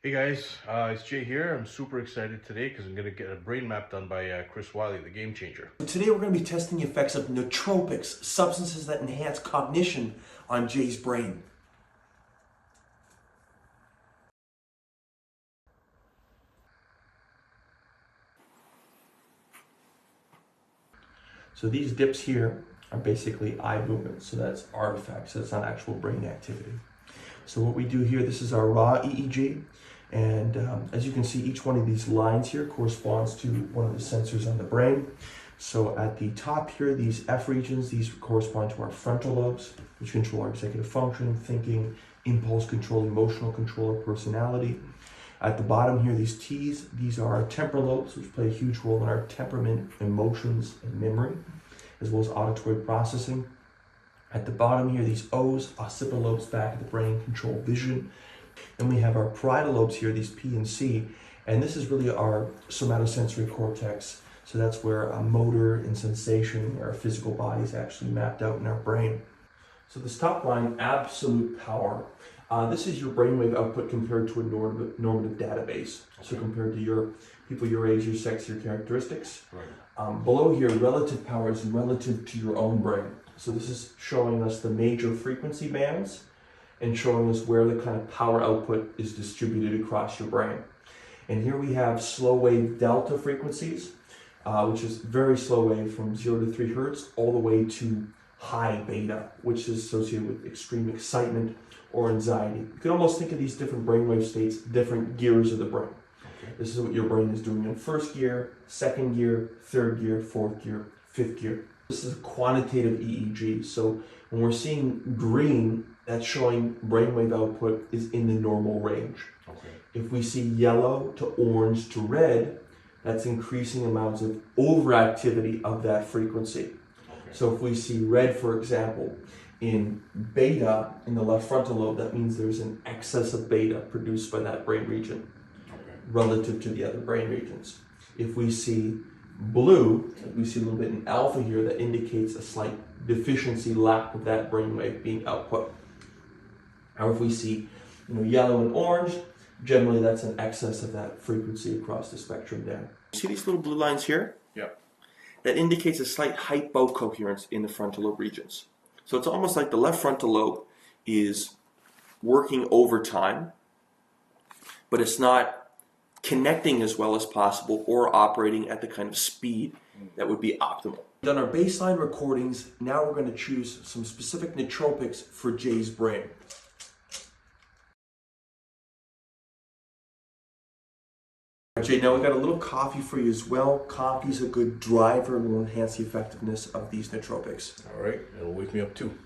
Hey guys, it's Jay here. I'm super excited today because I'm going to get a brain map done by Chris Wyllie, the game changer. Today we're going to be testing the effects of nootropics, substances that enhance cognition on Jay's brain. So these dips here are basically eye movements, so that's artifacts, that's not actual brain activity. So what we do here, this is our raw EEG, and as you can see, each one of these lines here corresponds to one of the sensors on the brain. So at the top here, these F regions, these correspond to our frontal lobes, which control our executive function, thinking, impulse control, emotional control, or personality. At the bottom here, these T's, these are our temporal lobes, which play a huge role in our temperament, emotions, and memory, as well as auditory processing. At the bottom here, these O's, occipital lobes back of the brain, control vision. Then we have our parietal lobes here, these P and C, and this is really our somatosensory cortex. So that's where motor and sensation, our physical body is actually mapped out in our brain. So this top line, absolute power. This is your brainwave output compared to a normative database. So compared to your people your age, your sex, your characteristics. Right. Below here, relative power is relative to your own brain. So this is showing us the major frequency bands and showing us where the kind of power output is distributed across your brain. And here we have slow wave delta frequencies, which is very slow wave from 0 to 3 hertz all the way to high beta, which is associated with extreme excitement or anxiety. You can almost think of these different brainwave states, different gears of the brain. Okay. This is what your brain is doing in first gear, second gear, third gear, fourth gear, fifth gear. This is a quantitative EEG. So when we're seeing green, that's showing brainwave output is in the normal range. Okay. If we see yellow to orange to red, that's increasing amounts of overactivity of that frequency. Okay. So if we see red, for example, in beta in the left frontal lobe, that means there's an excess of beta produced by that brain region relative to the other brain regions. If we see blue, like we see a little bit in alpha here, that indicates a slight deficiency, lack of that brainwave being output. Or if we see yellow and orange, generally that's an excess of that frequency across the spectrum down. See these little blue lines here? Yeah. That indicates a slight hypocoherence in the frontal lobe regions. So it's almost like the left frontal lobe is working overtime, but it's not connecting as well as possible or operating at the kind of speed that would be optimal. Done our baseline recordings, now we're going to choose some specific nootropics for Jay's brain. Jay, now we got a little coffee for you as well. Coffee's a good driver and will enhance the effectiveness of these nootropics. All right, it'll wake me up too.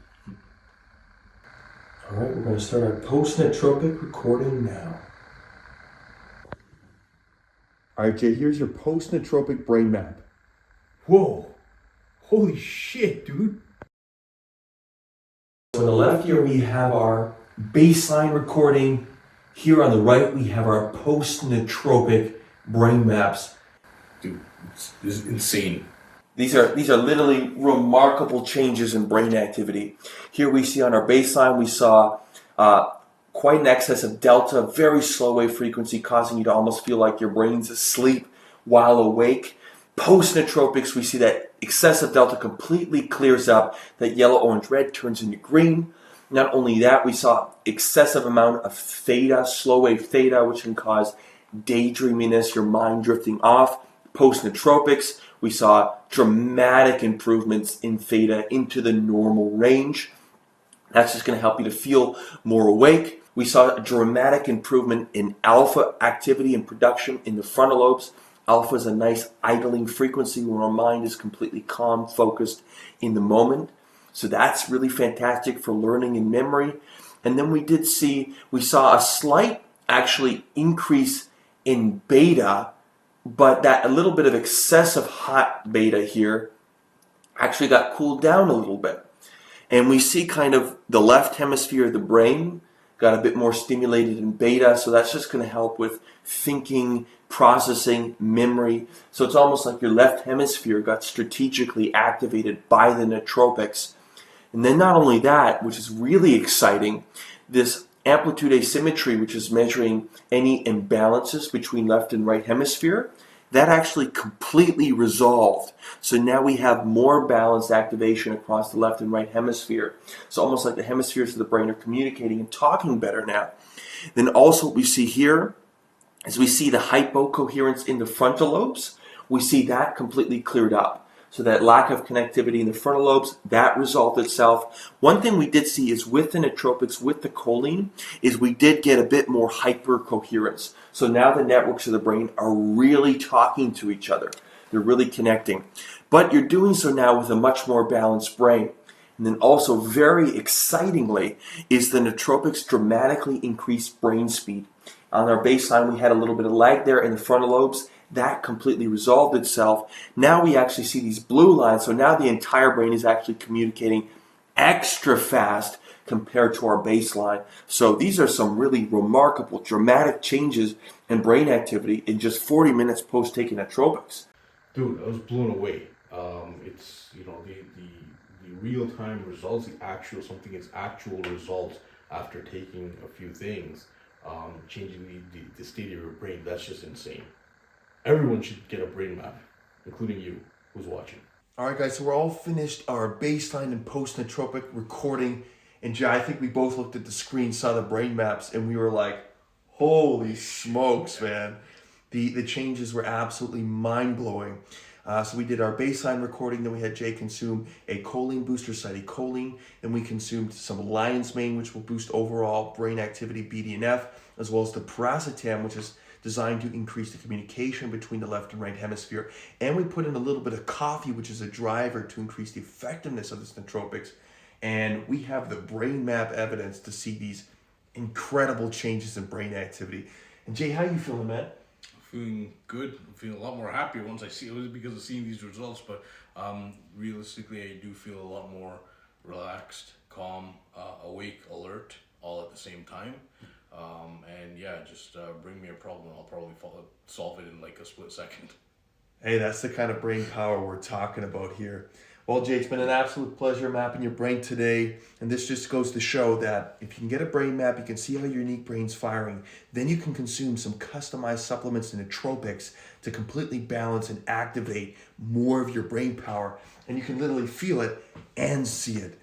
All right, we're going to start our post-nootropic recording now. All right, Jay, here's your post-nootropic brain map. Whoa, holy shit, dude. So on the left here, we have our baseline recording. Here on the right, we have our post-nootropic brain maps. Dude, this is insane. These are literally remarkable changes in brain activity. Here we see on our baseline, we saw quite an excess of delta, very slow wave frequency, causing you to almost feel like your brain's asleep while awake. Post-nootropics, we see that excessive delta completely clears up, that yellow, orange, red turns into green. Not only that, we saw excessive amount of theta, slow wave theta, which can cause daydreaminess, your mind drifting off. Post-nootropics, we saw dramatic improvements in theta into the normal range. That's just going to help you to feel more awake. We saw a dramatic improvement in alpha activity and production in the frontal lobes. Alpha is a nice idling frequency where our mind is completely calm, focused in the moment. So that's really fantastic for learning and memory. And then we saw a slight actually increase in beta, but that a little bit of excessive hot beta here actually got cooled down a little bit. And we see kind of the left hemisphere of the brain got a bit more stimulated in beta, so that's just going to help with thinking, processing, memory. So it's almost like your left hemisphere got strategically activated by the nootropics. And then not only that, which is really exciting, this amplitude asymmetry, which is measuring any imbalances between left and right hemisphere, that actually completely resolved. So now we have more balanced activation across the left and right hemisphere. So almost like the hemispheres of the brain are communicating and talking better now. Then also what we see here is we see the hypocoherence in the frontal lobes. We see that completely cleared up. So that lack of connectivity in the frontal lobes, that resolved itself. One thing we did see is with the nootropics, with the choline, is we did get a bit more hypercoherence. So now the networks of the brain are really talking to each other. They're really connecting. But you're doing so now with a much more balanced brain. And then also, very excitingly, is the nootropics dramatically increased brain speed. On our baseline, we had a little bit of lag there in the frontal lobes. That completely resolved itself. Now we actually see these blue lines. So now the entire brain is actually communicating extra fast compared to our baseline. So these are some really remarkable, dramatic changes in brain activity in just 40 minutes post taking nootropics. Dude, I was blown away. It's, you know, the real-time results, something's actual results after taking a few things, changing the state of your brain. That's just insane. Everyone should get a brain map, including you who's watching. All right, guys, so we're all finished our baseline and post-nootropic recording. And Jay, I think we both looked at the screen, saw the brain maps, and we were like, holy smokes, man. The changes were absolutely mind-blowing. So we did our baseline recording, then we had Jay consume a choline booster, choline, then we consumed some lion's mane, which will boost overall brain activity, BDNF, as well as the paracetam, which is designed to increase the communication between the left and right hemisphere. And we put in a little bit of coffee, which is a driver to increase the effectiveness of this nootropics. And we have the brain map evidence to see these incredible changes in brain activity. And Jay, how you feeling, man? Feeling good. I'm feeling a lot more happy once I see it. Was because of seeing these results, but realistically, I do feel a lot more relaxed, calm, awake, alert, all at the same time. And yeah, just bring me a problem. I'll probably solve it in like a split second. Hey, that's the kind of brain power we're talking about here. Well, Jay, it's been an absolute pleasure mapping your brain today. And this just goes to show that if you can get a brain map, you can see how your unique brain's firing. Then you can consume some customized supplements and nootropics to completely balance and activate more of your brain power. And you can literally feel it and see it.